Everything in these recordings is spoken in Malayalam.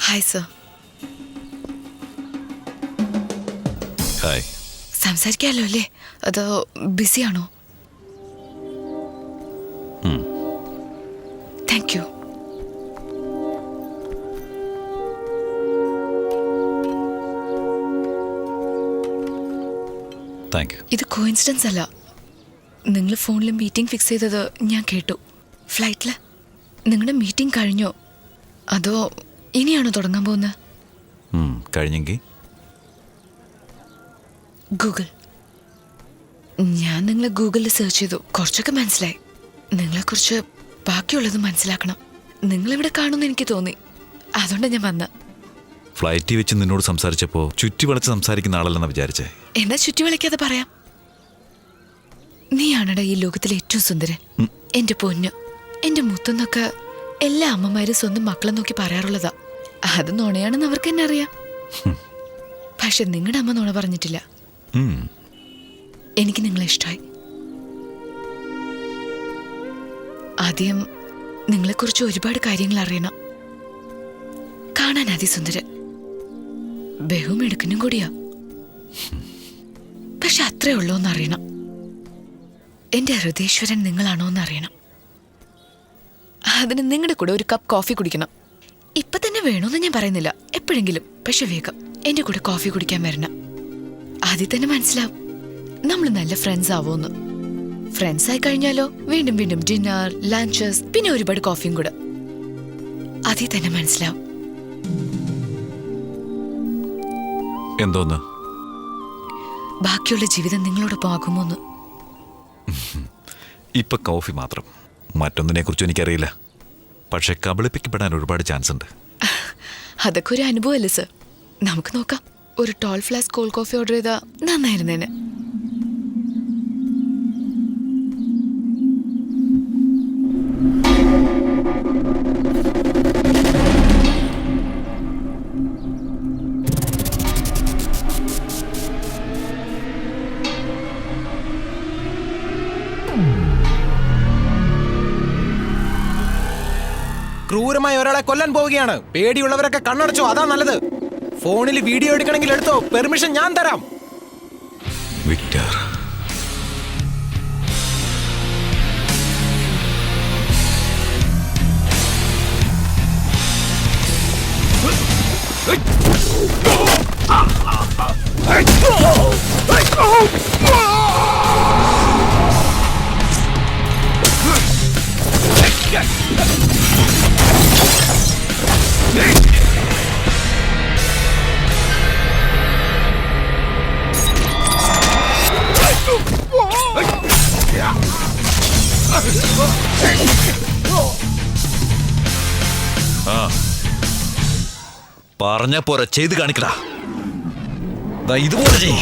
Hi sir. ഹായ്. സംസാരിക്കാമല്ലോ അല്ലേ? അതോ ബിസിയാണോ? Thank you. Thank you. ഇത് കോയിൻസിഡൻസ് അല്ല. നിങ്ങൾ ഫോണിൽ മീറ്റിംഗ് ഫിക്സ് ചെയ്തത് ഞാൻ കേട്ടു. ഫ്ലൈറ്റിൽ നിങ്ങളുടെ മീറ്റിംഗ് കഴിഞ്ഞോ അതോ ഇനിയാണോ തുടങ്ങാൻ പോകുന്നത്? കഴിഞ്ഞെങ്കിൽ ഗൂഗിൾ. ഞാൻ നിങ്ങളെ ഗൂഗിളിൽ സെർച്ച് ചെയ്തു. കുറച്ചൊക്കെ മനസ്സിലായി. നിങ്ങളെക്കുറിച്ച് ബാക്കിയുള്ളത് മനസ്സിലാക്കണം. നിങ്ങളിവിടെ കാണുമെന്ന് എനിക്ക് തോന്നി. അതുകൊണ്ടാണ് ഞാൻ വന്ന. ഫ്ലൈറ്റിൽ വെച്ച് നിന്നോട് സംസാരിച്ചപ്പോൾ ചുറ്റി വളച്ച് സംസാരിക്കുന്ന ആളല്ലെന്നാ വിചാരിച്ചേ. എന്നാ ചുറ്റി വളയ്ക്കാതെ പറയാം. നീയാണടാ ഈ ലോകത്തിലെ ഏറ്റവും സുന്ദരൻ. എന്റെ പൊന്നു, എന്റെ മുത്തെന്നൊക്കെ എല്ലാ അമ്മമാരും സ്വന്തം മക്കളെ നോക്കി പറയാറുള്ളതാ. അത് നുണയാണെന്ന് അവർക്ക് തന്നെ അറിയാം. പക്ഷെ നിങ്ങളുടെ അമ്മ നുണ പറഞ്ഞിട്ടില്ല. എനിക്ക് നിങ്ങളെ ഇഷ്ടമായി. ആദ്യം നിങ്ങളെക്കുറിച്ച് ഒരുപാട് കാര്യങ്ങൾ അറിയണം. കാണാൻ അതിസുന്ദരൻ, ബഹുമെടുക്കനും കൂടിയാ. പക്ഷെ അത്രേ ഉള്ളൂ എന്നറിയണം. എന്റെ ഹൃദയേശ്വരൻ നിങ്ങളാണോ എന്നറിയണം. അതിന് നിങ്ങളുടെ കൂടെ ഒരു കപ്പ് കോഫി കുടിക്കണം. ഇപ്പൊ തന്നെ വേണമെന്ന് ഞാൻ പറയുന്നില്ല, എപ്പോഴെങ്കിലും. പക്ഷെ വേഗം എന്റെ കൂടെ കോഫി കുടിക്കാൻ വരണം. ആദ്യം തന്നെ മനസ്സിലാവും നമ്മൾ നല്ല ഫ്രണ്ട്സ് ആവോന്ന്. ഫ്രണ്ട്സ് ആയി കഴിഞ്ഞാലോ വീണ്ടും വീണ്ടും ഡിന്നർ, ലഞ്ചസ്, പിന്നെ ഒരുപാട് കോഫിയും കൂടെ. ആദ്യം തന്നെ മനസ്സിലാവും. എന്തോന്ന്? ബാക്കിയുള്ള ജീവിതം നിങ്ങളോടൊപ്പം ആകുമോന്ന്. ഇപ്പൊ കോഫി മാത്രം, മറ്റൊന്നിനെ കുറിച്ചും എനിക്കറിയില്ല. പക്ഷെ കബളിപ്പിക്കപ്പെടാൻ ഒരുപാട് ചാൻസ് ഉണ്ട്. അതൊക്കെ ഒരു അനുഭവമല്ലേ സർ? നമുക്ക് നോക്കാം. ഒരു tall flask cold coffee order ചെയ്താ നന്നായിരുന്നേനെ. ക്രൂരമായി ഒരാളെ കൊല്ലാൻ പോവുകയാണ്. പേടിയുള്ളവരൊക്കെ കണ്ണടച്ചോ, അതാ നല്ലത്. ഫോണിൽ വീഡിയോ എടുക്കണമെങ്കിൽ എടുത്തോ, പെർമിഷൻ ഞാൻ തരാം. വിക്ടർ, പറഞ്ഞ പോരെ, ചെയ്ത് കാണിക്കടാ. ഇതുപോലെ ചെയ്.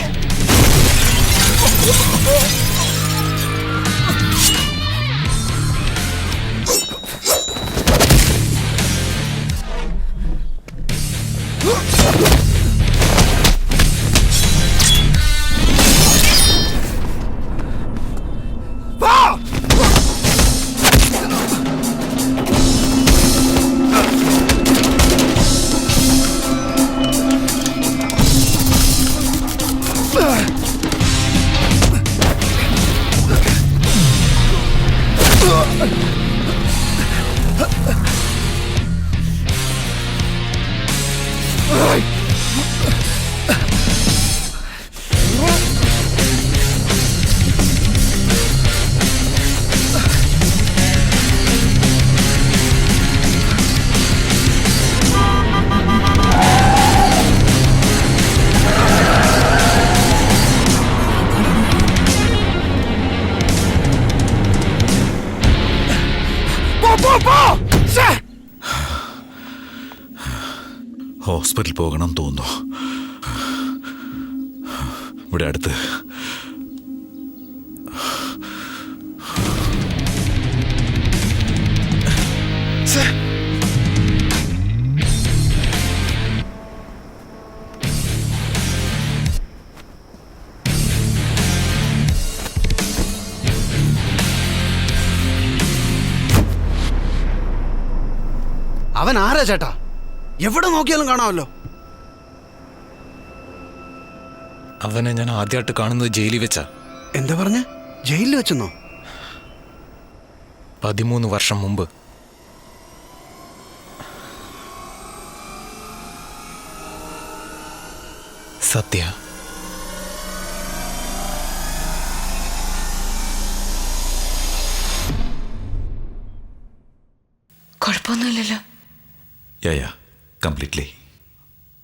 ഹോസ്പിറ്റൽ പോകണം തോന്നുന്നു. ഇവിടെ അടുത്ത്. അവൻ ആരാ ചേട്ടാ? എവിടെ നോക്കിയാലും കാണാമല്ലോ. അവനെ ഞാൻ ആദ്യമായിട്ട് കാണുന്നത് ജയിലിൽ വെച്ചാ. എന്താ പറഞ്ഞ? ജയിലിൽ വെച്ചെന്നോ? 13 വർഷം മുമ്പ്. സത്യ, കുഴപ്പമൊന്നുമില്ലല്ലോ. യാ കംപ്ലീറ്റ്ലി.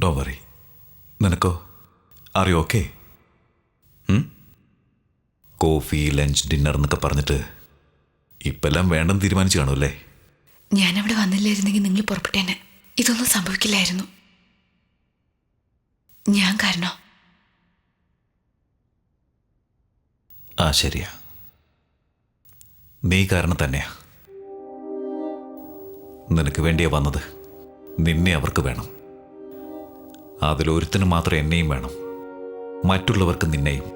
ഡോ വറി. നിനക്കോ? Are you okay? Coffee, lunch, dinner എന്നൊക്കെ പറഞ്ഞിട്ട് ഇപ്പെല്ലാം വേണ്ടെന്ന് തീരുമാനിച്ചു കാണുമല്ലേ? ഞാനവിടെ വന്നില്ലായിരുന്നെങ്കിൽ നിങ്ങൾ പുറപ്പെട്ടേനെ. ഇതൊന്നും സംഭവിക്കില്ലായിരുന്നു. ഞാൻ കാരണോ? ആ ശരിയാ, നീ കാരണം തന്നെയാ. നിനക്ക് വേണ്ടിയാ വന്നത്. നിന്നെ അവർക്ക് വേണം. അതിലൊരുത്തിന് മാത്രം എന്നെയും വേണം. മറ്റുള്ളവർക്ക് നിന്നെയും.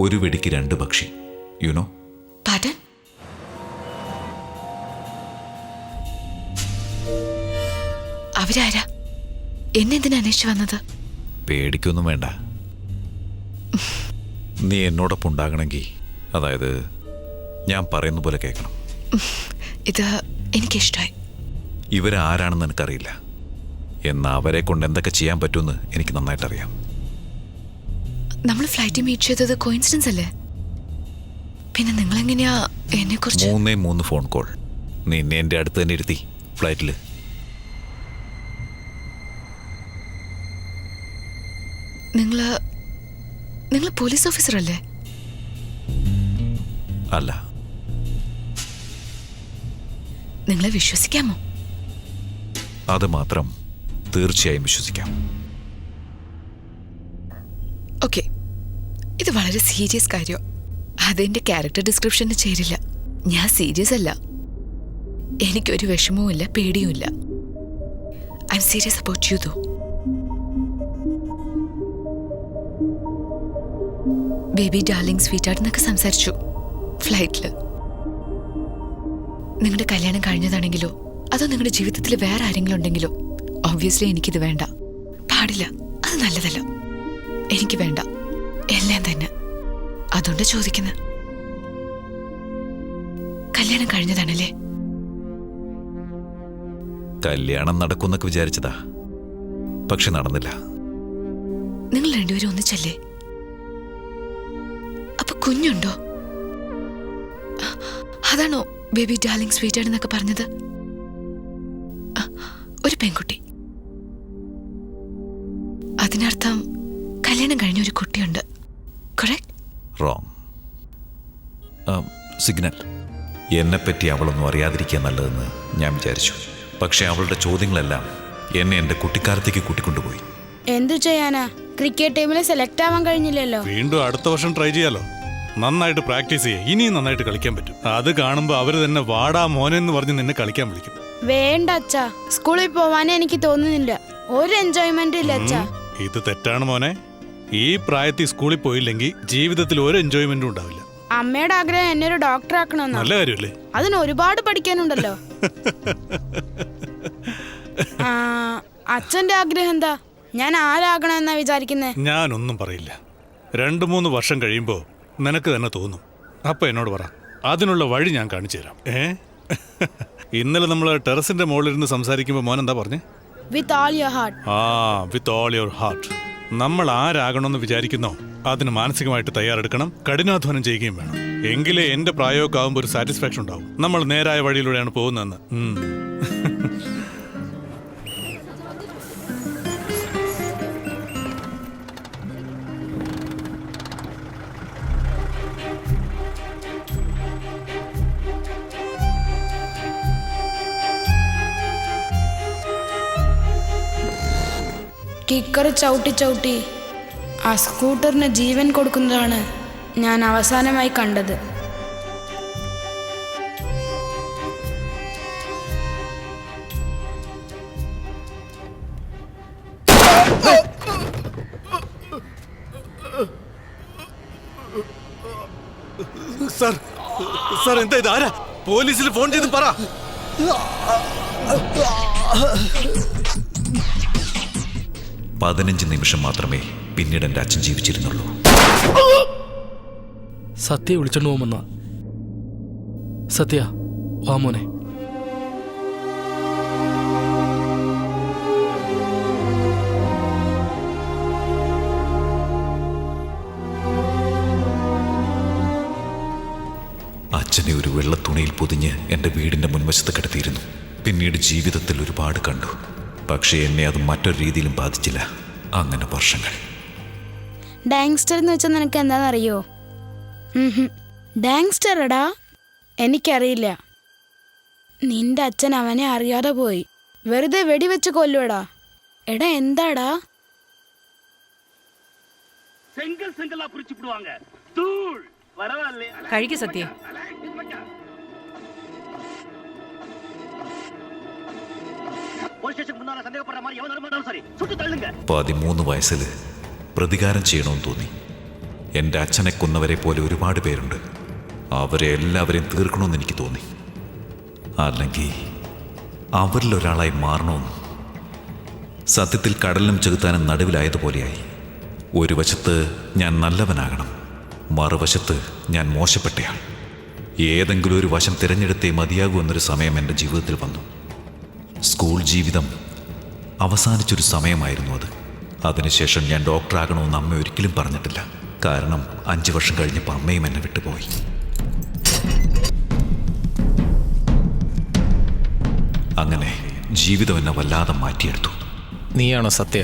ഒരു വെടിക്ക് 2 പക്ഷി. യുനോ? പാട്ടൻ, അവരാരാ? എന്നെന്തിനാ അന്വേഷിച്ചു വന്നത്? പേടിക്കൊന്നും വേണ്ട. നീ എന്നോടൊപ്പം ഉണ്ടാകണമെങ്കിൽ, അതായത് ഞാൻ പറയുന്ന പോലെ കേൾക്കണം. ഇത് എനിക്കിഷ്ടമായി. ഇവരാരാണെന്ന് എനിക്കറിയില്ല. എന്നാൽ അവരെ കൊണ്ട് എന്തൊക്കെ ചെയ്യാൻ പറ്റുമെന്ന് എനിക്ക് നന്നായിട്ടറിയാം. നമ്മൾ ഫ്ലൈറ്റിൽ മീറ്റ് ചെയ്തത് കോയിൻസിഡൻസ് അല്ലേ? പിന്നെ നിങ്ങളെങ്ങനെയാ എന്നെ കുറിച്ച്? 3 ഫോൺ കോൾ. നിന്നെ എൻ്റെ അടുത്ത് തന്നെ ഇരുത്തി ഫ്ലൈറ്റിൽ. നിങ്ങൾ പോലീസ് ഓഫീസർ അല്ലേ? അല്ല. നിങ്ങളെ വിശ്വസിക്കാമോ? അത് മാത്രം തീർച്ചയായും വിശ്വസിക്കാം. ഓക്കെ, ഇത് വളരെ സീരിയസ് കാര്യം. അതെന്റെ ക്യാരക്ടർ ഡിസ്ക്രിപ്ഷന് ചേരില്ല. ഞാൻ സീരിയസ് അല്ല. എനിക്കൊരു വിഷമവും ഇല്ല, പേടിയും ഇല്ല. I'm serious about you though. Baby darling sweet എന്നൊക്കെ സംസാരിച്ചു ഫ്ലൈറ്റില്. നിങ്ങളുടെ കല്യാണം കഴിഞ്ഞതാണെങ്കിലോ അതോ നിങ്ങളുടെ ജീവിതത്തിൽ വേറെ ആരെങ്കിലും ഉണ്ടെങ്കിലോ ഒബ്വിയസ്ലി എനിക്കിത് വേണ്ട. പാടില്ല, അത് നല്ലതല്ല. എനിക്ക് വേണ്ട, എല്ലാം തന്നെ. അതുകൊണ്ട് ചോദിക്കുന്നത്. കല്യാണം കഴിഞ്ഞതാണല്ലേ? കല്യാണം നടക്കുമെന്നൊക്കെ വിചാരിച്ചതാ, പക്ഷെ നടന്നില്ല. നിങ്ങൾ രണ്ടുപേരും ഒന്നിച്ചല്ലേ? അപ്പൊ കുഞ്ഞുണ്ടോ? അതാണോ ബേബി ഡാർലിംഗ് സ്വീറ്റ് എന്നൊക്കെ പറഞ്ഞത്? ഒരു പെൺകുട്ടി. അതിനർത്ഥം കല്യാണം കഴിഞ്ഞ ഒരു കുട്ടിയുണ്ട്. കറക്റ്റ്? റോങ്. സിഗ്നൽ. എന്നെപ്പറ്റി അവളൊന്നും അറിയാതിരിക്കുക നല്ലതെന്ന് ഞാൻ വിചാരിച്ചു. പക്ഷെ അവളുടെ ചോദ്യങ്ങളെല്ലാം എന്നെ എൻ്റെ കുട്ടിക്കാലത്തേക്ക് കൂട്ടിക്കൊണ്ടുപോയി. എന്തു ചെയ്യാനാ? ക്രിക്കറ്റ് ടീമിൽ സെലക്ട് ആവാൻ കഴിഞ്ഞില്ലല്ലോ. വീണ്ടും അടുത്ത വർഷം ട്രൈ ചെയ്യാലോ. നന്നായിട്ട് പ്രാക്ടീസ് ചെയ്യേ, ഇനിയും നന്നായിട്ട് കളിക്കാൻ പറ്റും. അത് കാണുമ്പോൾ അവര് തന്നെ വാടാ മോനെന്ന് പറഞ്ഞ് നിന്നെ കളിക്കാൻ വിളിക്കും. വേണ്ട അച്ഛാ, സ്കൂളിൽ പോവാനേ എനിക്ക് തോന്നുന്നില്ല. ഒരു എൻജോയ്മെന്റ് ഇല്ല അച്ഛാ. ഇത് തെറ്റാണ് മോനെ. ഈ പ്രായത്തിൽ സ്കൂളിൽ പോയില്ലെങ്കിൽ ജീവിതത്തിൽ ഒരു എൻജോയ്മെന്റും ഉണ്ടാവില്ല. അമ്മയുടെ ആഗ്രഹം എന്നെ ഒരു ഡോക്ടർ ആക്കണമെന്നാ. നല്ല കാര്യമല്ലേ? അതിന് ഒരുപാട് പഠിക്കാനുണ്ടല്ലോ. അച്ഛന്റെ ആഗ്രഹം എന്താ? ഞാൻ ആരാകണമെന്നാ വിചാരിക്കുന്നേ? ഞാനൊന്നും പറയില്ല. 2-3 വർഷം കഴിയുമ്പോ നിനക്ക് തന്നെ തോന്നും. അപ്പൊ എന്നോട് പറ, അതിനുള്ള വഴി ഞാൻ കാണിച്ചു തരാം. ഇന്നലെ നമ്മൾ ടെറസിന്റെ മുകളിലിരുന്ന് സംസാരിക്കുമ്പോ മോൻ എന്താ പറഞ്ഞേ? With all your heart. With all your heart. നമ്മൾ ആരാകണമെന്ന് വിചാരിക്കുന്നോ അതിന് മാനസികമായിട്ട് തയ്യാറെടുക്കണം, കഠിനാധ്വാനം ചെയ്യുകയും വേണം. എങ്കിലേ എന്റെ പ്രായമൊക്കെ ആകുമ്പോൾ ഒരു സാറ്റിസ്ഫാക്ഷൻ ഉണ്ടാവും. നമ്മൾ നേരായ വഴിയിലൂടെയാണ് പോകുന്നതെന്ന്. കിക്കർ ചവിട്ടി ചവിട്ടി ആ സ്കൂട്ടറിന് ജീവൻ കൊടുക്കുന്നതാണ് ഞാൻ അവസാനമായി കണ്ടത്. സാർ എന്താ ഇത്? ആരാ? പോലീസിൽ ഫോൺ ചെയ്ത് പറ. 15 നിമിഷം മാത്രമേ പിന്നീട് എൻ്റെ അച്ഛൻ ജീവിച്ചിരുന്നുള്ളൂ. സത്യ വിളിച്ചോണ്ട് പോകുമെന്ന. സത്യ വാ മോനെ. അച്ഛനെ ഒരു വെള്ളത്തുണിയിൽ പൊതിഞ്ഞ് എൻ്റെ വീടിൻ്റെ മുൻവശത്ത് കിടത്തിയിരുന്നു. പിന്നീട് ജീവിതത്തിൽ ഒരുപാട് കണ്ടു. പക്ഷേ എന്നെ അത് മറ്റൊരു രീതിയിലും ബാധിച്ചില്ല. അങ്ങനെ വർഷങ്ങൾ. ഡാങ്സ്റ്റർ എന്ന് വെച്ചാൽ നിനക്ക് എന്താണെന്നറിയോ? ഡാങ്സ്റ്റർ എടാ, എനിക്കറിയില്ല. നിന്റെ അച്ഛൻ അവനെ അറിയാതെ പോയി. വെറുതെ വെടിവെച്ച് കൊല്ലുവടാ. എടാ എന്താടാ? കഴിക്ക് സത്യ. 13 വയസ്സിൽ പ്രതികാരം ചെയ്യണമെന്ന് തോന്നി. എൻ്റെ അച്ഛനെ കൊന്നവരെ പോലെ ഒരുപാട് പേരുണ്ട്. അവരെ എല്ലാവരെയും തീർക്കണമെന്ന് എനിക്ക് തോന്നി. അല്ലെങ്കിൽ അവരിലൊരാളായി മാറണമെന്ന്. സത്യത്തിൽ കടലിനും ചെകുത്താനും നടുവിലായതുപോലെയായി. ഒരു വശത്ത് ഞാൻ നല്ലവനാകണം, മറുവശത്ത് ഞാൻ മോശപ്പെട്ടയാൾ. ഏതെങ്കിലും ഒരു വശം തിരഞ്ഞെടുത്തേ മതിയാകൂ എന്നൊരു സമയം എൻ്റെ ജീവിതത്തിൽ വന്നു. സ്കൂൾ ജീവിതം അവസാനിച്ചൊരു സമയമായിരുന്നു അത്. അതിനുശേഷം ഞാൻ ഡോക്ടറാകണമെന്ന് അമ്മ ഒരിക്കലും പറഞ്ഞിട്ടില്ല. കാരണം 5 വർഷം കഴിഞ്ഞപ്പോൾ അമ്മയും എന്നെ വിട്ടുപോയി. അങ്ങനെ ജീവിതം എന്നെ വല്ലാതെ മാറ്റിയെടുത്തു. നീയാണോ സത്യ?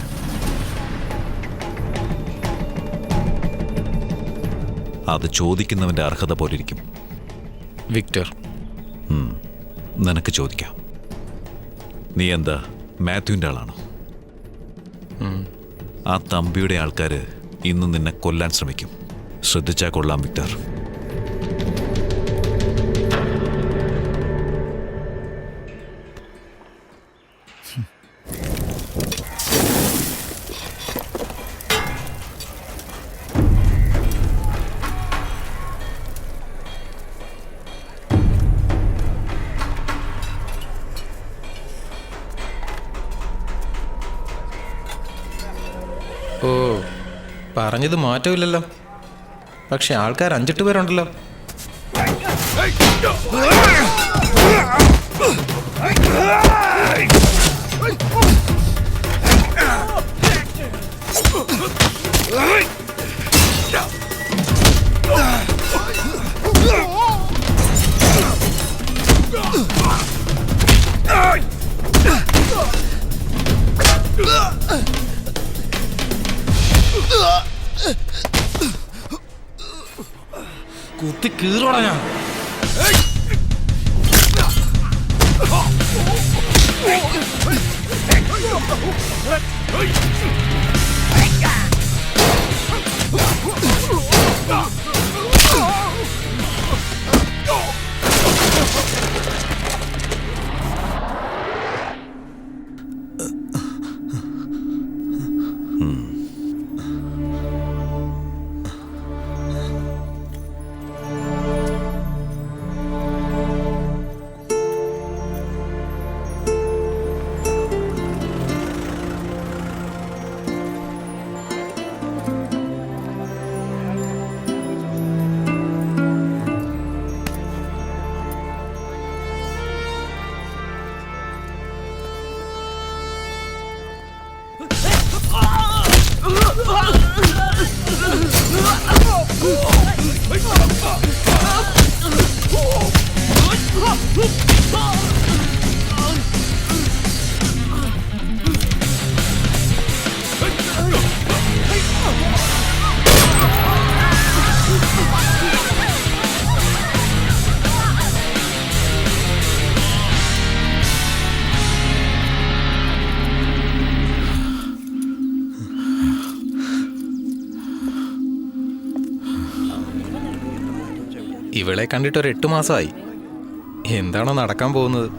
അത് ചോദിക്കുന്നവൻ്റെ അർഹത പോലിരിക്കും. വിക്ടർ. നിനക്ക് ചോദിക്കാം. നീ എന്താ മാത്യുവിൻ്റെ ആളാണോ? ആ തമ്പിയുടെ ആൾക്കാർ ഇന്ന് നിന്നെ കൊല്ലാൻ ശ്രമിക്കും. ശ്രദ്ധിച്ചാൽ കൊള്ളാം വിക്ടർ. ഓ, പറഞ്ഞത് മാറ്റമില്ലല്ലോ. പക്ഷെ ആൾക്കാർ 5-8 പേരുണ്ടല്ലോ. കുത്തി കീറോടാ ഞാൻ. ഇവളെ കണ്ടിട്ട് ഒരു 8 മാസമായി. എന്താണോ നടക്കാൻ പോകുന്നത്?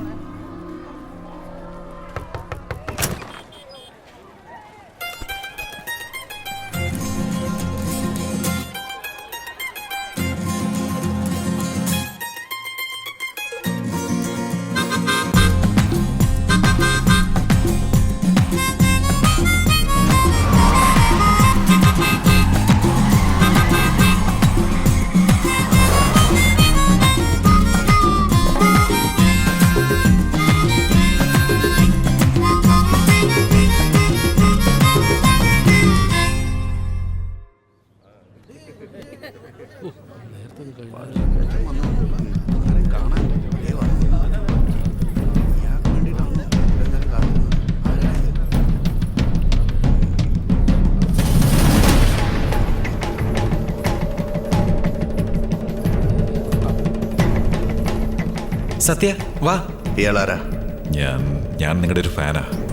സത്യ വാ. ഇയാളാരാ? ഞാൻ നിങ്ങളുടെ ഒരു ഫാനാ.